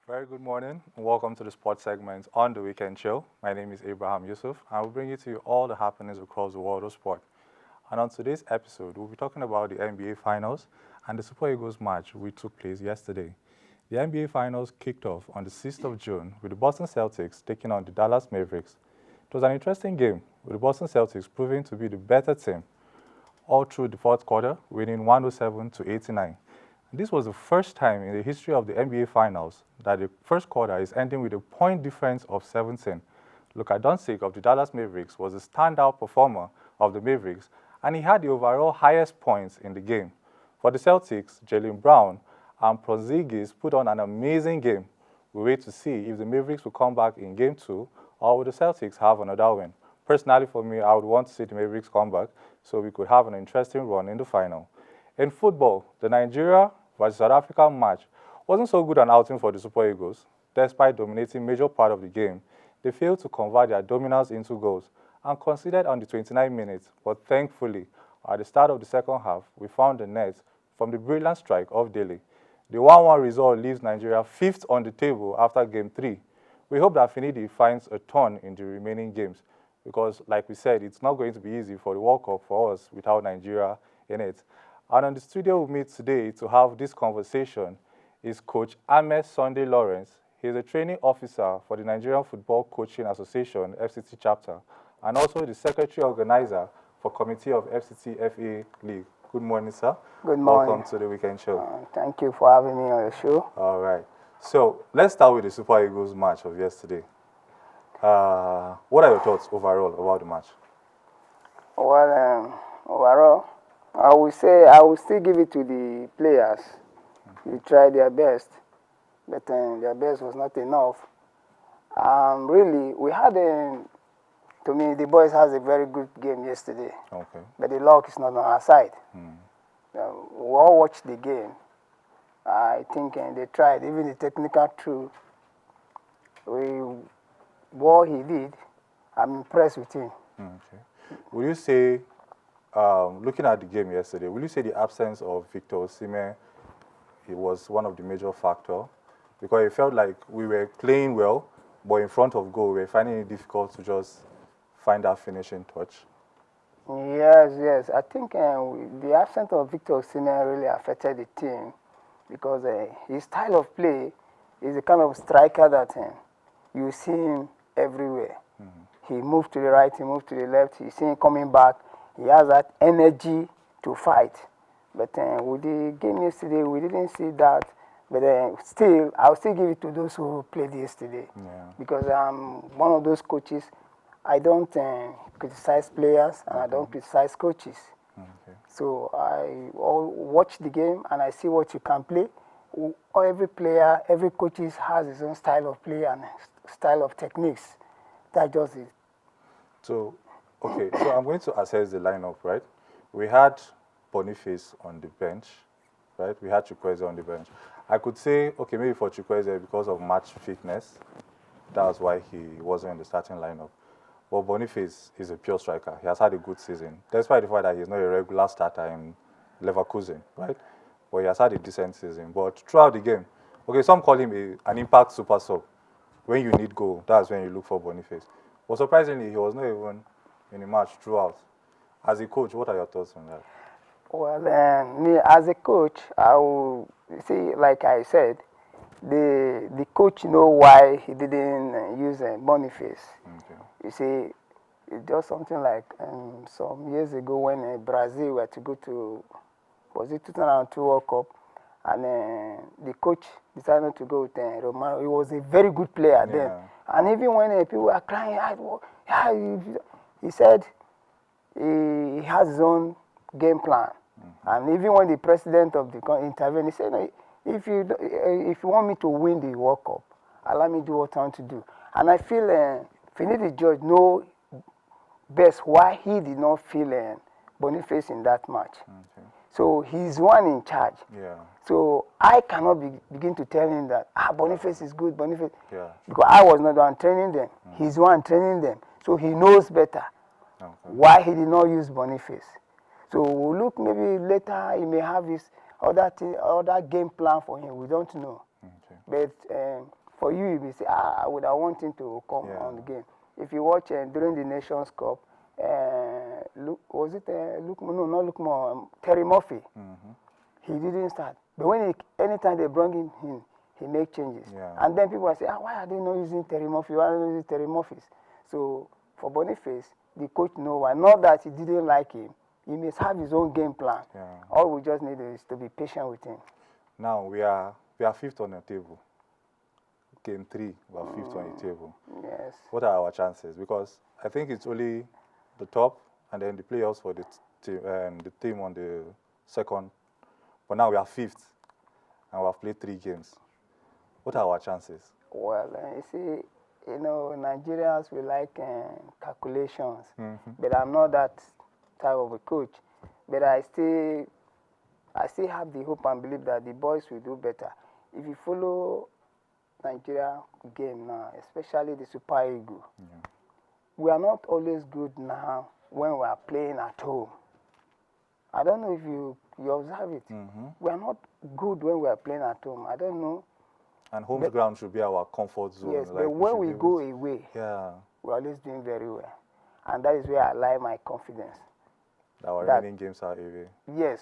Very good morning and welcome to the sports segment on the Weekend Show. My name is Abraham Yusuf and I will bring you to you all the happenings across the world of sport. And on today's episode, we'll be talking about the NBA Finals and the Super Eagles match which took place yesterday. The NBA Finals kicked off on the 6th of June with the Boston Celtics taking on the Dallas Mavericks. It was an interesting game with the Boston Celtics proving to be the better team all through the fourth quarter, winning 107 to 89. This was the first time in the history of the NBA Finals that the first quarter is ending with a point difference of 17. Luka Doncic of the Dallas Mavericks was the standout performer of the Mavericks, and he had the overall highest points in the game. For the Celtics, Jaylen Brown and Porzingis put on an amazing game. We wait to see if the Mavericks will come back in Game 2 or will the Celtics have another win. Personally, for me, I would want to see the Mavericks come back so we could have an interesting run in the final. In football, the Nigeria vs South Africa match wasn't so good an outing for the Super Eagles. Despite dominating major part of the game, they failed to convert their dominance into goals and conceded on the 29 minutes, but thankfully, at the start of the second half, we found the net from the brilliant strike of Delhi. The 1-1 result leaves Nigeria fifth on the table after Game 3. We hope that Finidi finds a turn in the remaining games because, like we said, it's not going to be easy for the World Cup for us without Nigeria in it. And on the studio with me today to have this conversation is Coach Ahmed Sunday Lawrence. He's a training officer for the Nigerian Football Coaching Association, FCT chapter, and also the secretary organizer for Committee of FCT FA League. Good morning, sir. Good morning. Welcome to the Weekend Show. Thank you for having me on your show. All right. So let's start with the Super Eagles match of yesterday. What are your thoughts overall about the match? Well, overall, I will still give it to the players. They tried their best, but their best was not enough. Really, we had to me, the boys has a very good game yesterday. Okay. But the luck is not on our side. We all watched the game. I think they tried, even the technical crew. What he did, I'm impressed with him. Okay. Would you say, looking at the game yesterday, will you say the absence of Victor Osimhen, he was one of the major factors? Because it felt like we were playing well, but in front of goal, we were finding it difficult to just find that finishing touch. Yes. I think the absence of Victor Osimhen really affected the team because his style of play is the kind of striker that you see him everywhere. He moved to the right, he moved to the left, you see him coming back. He has that energy to fight. But with the game yesterday, we didn't see that. But still, I'll still give it to those who played yesterday. Because I'm one of those coaches. I don't criticize players and I don't criticize coaches. So I watch the game and I see what you can play. Every player, every coach has his own style of play and style of techniques. That's just it. So, okay, so I'm going to assess the lineup, right? We had Boniface on the bench, right? We had Chukwueze on the bench. I could say, okay, maybe for Chukwueze, because of match fitness, that's why he wasn't in the starting lineup. But Boniface is a pure striker. He has had a good season, despite the fact that he's not a regular starter in Leverkusen, right? But he has had a decent season. But throughout the game, okay, some call him an impact super sub. When you need goal, that's when you look for Boniface. But surprisingly, he was not even in the match throughout. As a coach, what are your thoughts on that? Well, me as a coach, I will see, like I said, the coach know why he didn't use Boniface. Okay. You see, it's just something like some years ago when Brazil were to go to, was it 2002 World Cup, and the coach decided not to go with Romano. He was a very good player then. And even when people were crying, he said he has his own game plan. And even when the president of the intervened, he said, no, if you want me to win the World Cup, allow me to do what I want to do. And I feel Finidi George know best why he did not feel Boniface in that match. So he's one in charge. So I cannot begin to tell him that Boniface is good, Boniface. Because I was not the one training them. He's the one training them. So he knows better why he did not use Boniface. So look, maybe later he may have his other game plan for him. We don't know. But for you, you say, I would have wanted him to come on the game. If you watch during the Nations Cup, was it Luke? No, not Luke Moore. Terry Murphy. He didn't start. But anytime they bring him in, he make changes. And then people say, why are they not using Terry Murphy? Why are they using Terry Murphy? So for Boniface, the coach know why. Not that he didn't like him. He must have his own game plan. All we just need is to be patient with him. Now we are fifth on the table. Game 3, we are fifth on the table. Yes. What are our chances? Because I think it's only the top and then the playoffs for the team on the second. But now we are fifth and we have played 3 games. What are our chances? Well, you see, Nigerians, we like calculations. But I'm not that type of a coach. But I still have the hope and believe that the boys will do better. If you follow Nigeria game now, especially the Super Eagles, we are not always good now when we are playing at home. I don't know if you observe it. We are not good when we are playing at home. I don't know. And home ground should be our comfort zone. Yes, but when we go away, we're always doing very well. And that is where I lie my confidence. Our remaining games are away. Yes.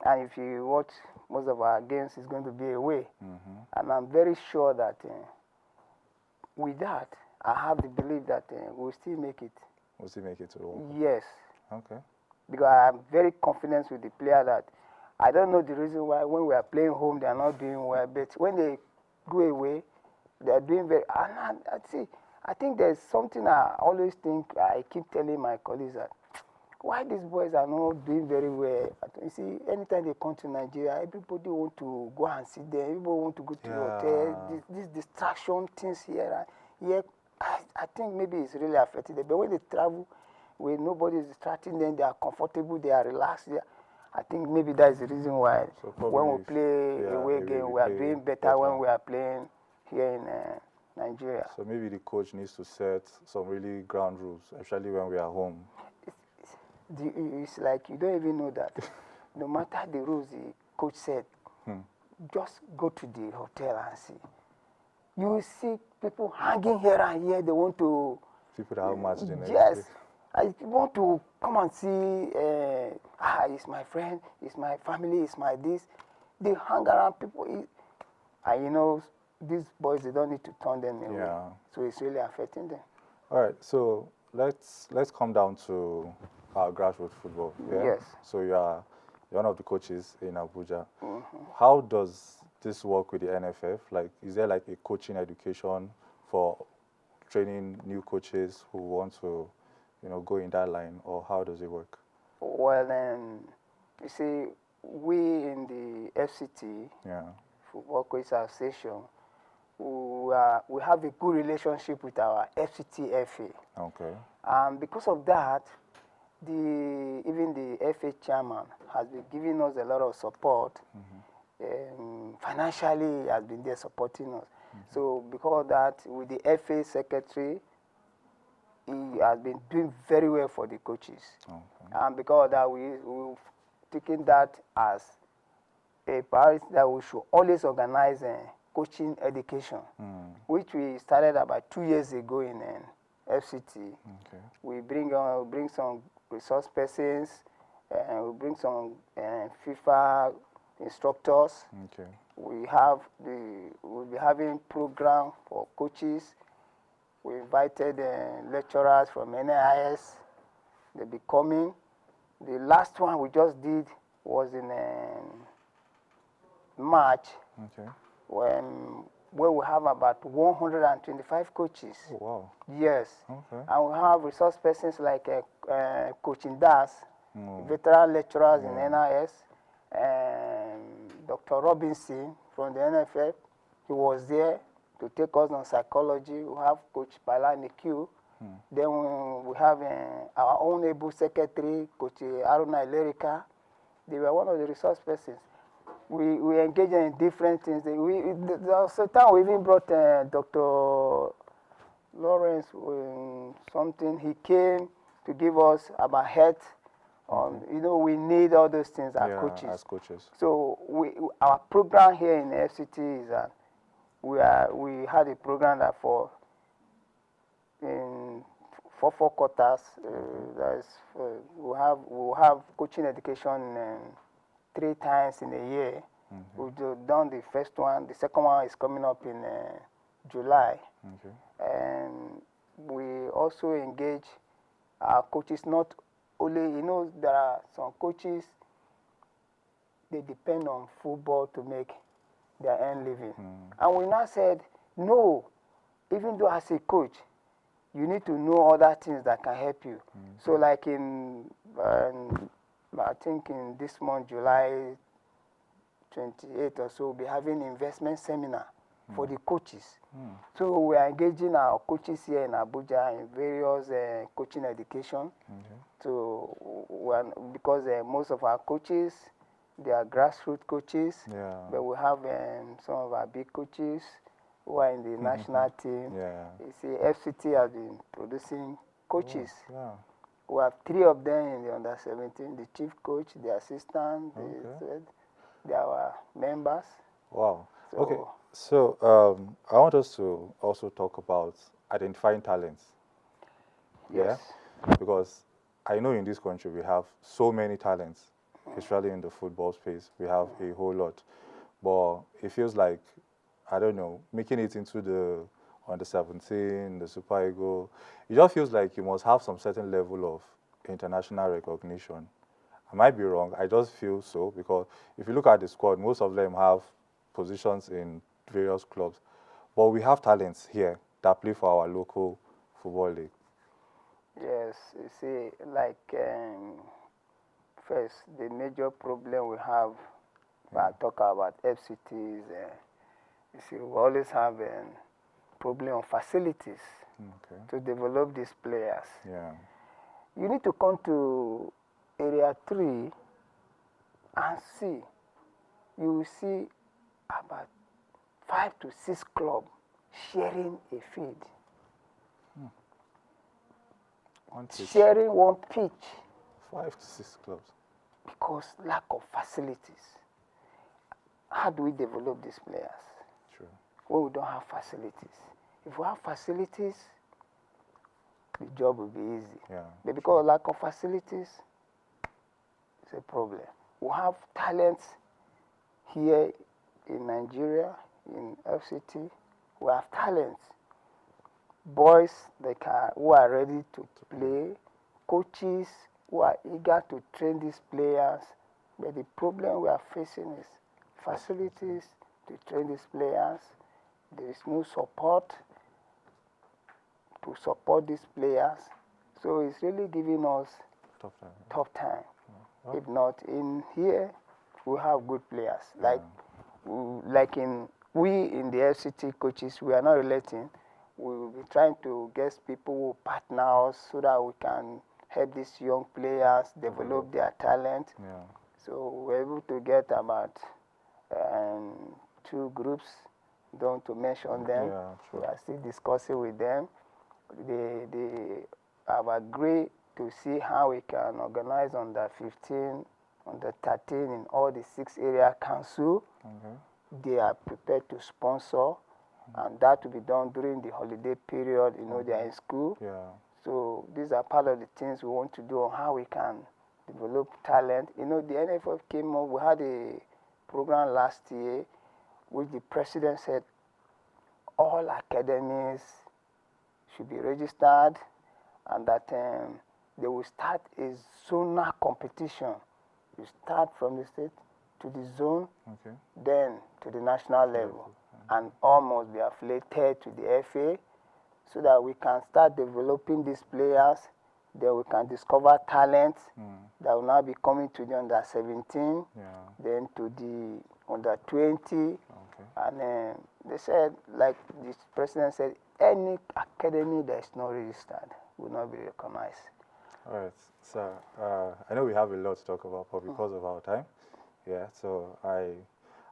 And if you watch most of our games, it's going to be away. And I'm very sure that with that, I have the belief that we'll still make it. We'll still make it to the World Cup? Yes. Okay. Because I'm very confident with the player that I don't know the reason why when we are playing home, they are not doing well. But when they go away, they are doing very... And I think there's something I always think, I keep telling my colleagues that why these boys are not doing very well. You see, anytime they come to Nigeria, everybody want to go and sit there. Everybody want to go to the hotel. This distraction things here. I think maybe it's really affected them. But when they travel, when nobody is distracting them, they are comfortable, they are relaxed. I think maybe that is the reason why when we play away game, we are doing better when we are playing here in Nigeria. So maybe the coach needs to set some really ground rules, especially when we are home. It's like you don't even know that. No matter the rules the coach said, just go to the hotel and see. You will see people hanging here and here. They want to... People that have match the next Yes. day. I want to come and see, it's my friend, it's my family, it's my this. They hang around people. And these boys, they don't need to turn them away. So it's really affecting them. All right, so let's come down to our grassroots football. Yes. So you're one of the coaches in Abuja. How does this work with the NFF? Like, is there like a coaching education for training new coaches who want to, go in that line, or how does it work? Well, you see, we in the FCT, Football Coaches Association, we have a good relationship with our FCT FA. Okay. And because of that, even the FA chairman has been giving us a lot of support. Financially, he has been there supporting us. So because of that, with the FA secretary, he has been doing very well for the coaches. And because of that, we've taken that as a priority that we should always organize coaching education, which we started about 2 years ago in FCT. We bring some resource persons, we bring some FIFA instructors. We'll be having program for coaches. We invited lecturers from NIS. They'll be coming. The last one we just did was in March, where we have about 125 coaches. Oh, wow. Yes. And we have resource persons like Coaching Das, veteran lecturers in NIS, and Dr. Robinson from the NFF. He was there to take us on psychology. We have Coach Bala Nikiu. Then we have our own able secretary, Coach Aruna Ilerika. They were one of the resource persons. We engage in different things. Sometimes we even brought Dr. Lawrence something. He came to give us about health. We need all those things as coaches. As coaches. So our program here in FCT is that we had a program that for in four quarters. That is, we'll have coaching education 3 times in a year. We've done the first one. The second one is coming up in July. And we also engage our coaches, not only, there are some coaches, they depend on football to make their own living. And we now said, no, even though as a coach, you need to know other things that can help you. So like I think in this month, July 28th or so, we'll be having investment seminar for the coaches. So we are engaging our coaches here in Abuja in various coaching education. So because most of our coaches, they are grassroots coaches, but we have some of our big coaches who are in the national team. You see, FCT has been producing coaches. We have 3 of them in the under-17, the chief coach, the assistant, they are our members. Wow. So I want us to also talk about identifying talents. Yes. Because I know in this country we have so many talents, especially in the football space. We have a whole lot. But it feels like, I don't know, making it into the under-17, the Super Eagle, it just feels like you must have some certain level of international recognition. I might be wrong, I just feel so, because if you look at the squad, most of them have positions in various clubs. But we have talents here that play for our local football league. Yes, you see, like, first, the major problem we have, when I talk about FCTs, you see, we always have a problem of facilities to develop these players. You need to come to Area 3 and see. You will see about 5 to 6 clubs sharing a field. Sharing one pitch. 5 to 6 clubs. Because lack of facilities. How do we develop these players? True. When we don't have facilities. If we have facilities, the job will be easy. But because of lack of facilities, it's a problem. We have talents here in Nigeria, in FCT. We have talents. Boys who are ready to play, coaches who are eager to train these players. But the problem we are facing is facilities to train these players. There is no support to support these players. So it's really giving us tough time. If not, in here, we have good players. Like we in the FCT coaches, we are not relating. We will be trying to get people who partner us so that we can help these young players develop their talent. So we're able to get about 2 groups, don't to mention them. We are still discussing with them. They have agreed to see how we can organize under 15, under 13 in all the 6 area council. They are prepared to sponsor. And that will be done during the holiday period, they are in school. So these are part of the things we want to do on how we can develop talent. The NFF came up, we had a program last year which the president said all academies should be registered and that they will start a zonal competition. You start from the state to the zone, then to the national level. And all must be affiliated to the FA so that we can start developing these players. Then we can discover talents that will now be coming to the under-17, then to the under-20. And they said, like the president said, any academy that is not registered will not be recognized. All right, so I know we have a lot to talk about, but because of our time, so I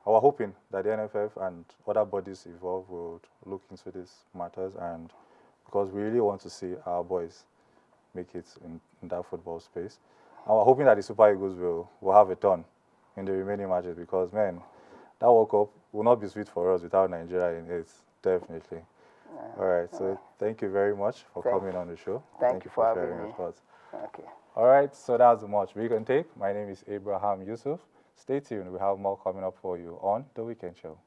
was hoping that the NFF and other bodies involved would look into these matters, and because we really want to see our boys make it in that football space. And we're hoping that the Super Eagles will have a turn in the remaining matches, because, man, that World Cup will not be sweet for us without Nigeria in it, definitely. All right, so thank you very much for coming on the show. Thank you for sharing having your me. thoughts. Okay. All right, so that's the Much We Can Take. My name is Abraham Yusuf. Stay tuned. We have more coming up for you on The Weekend Show.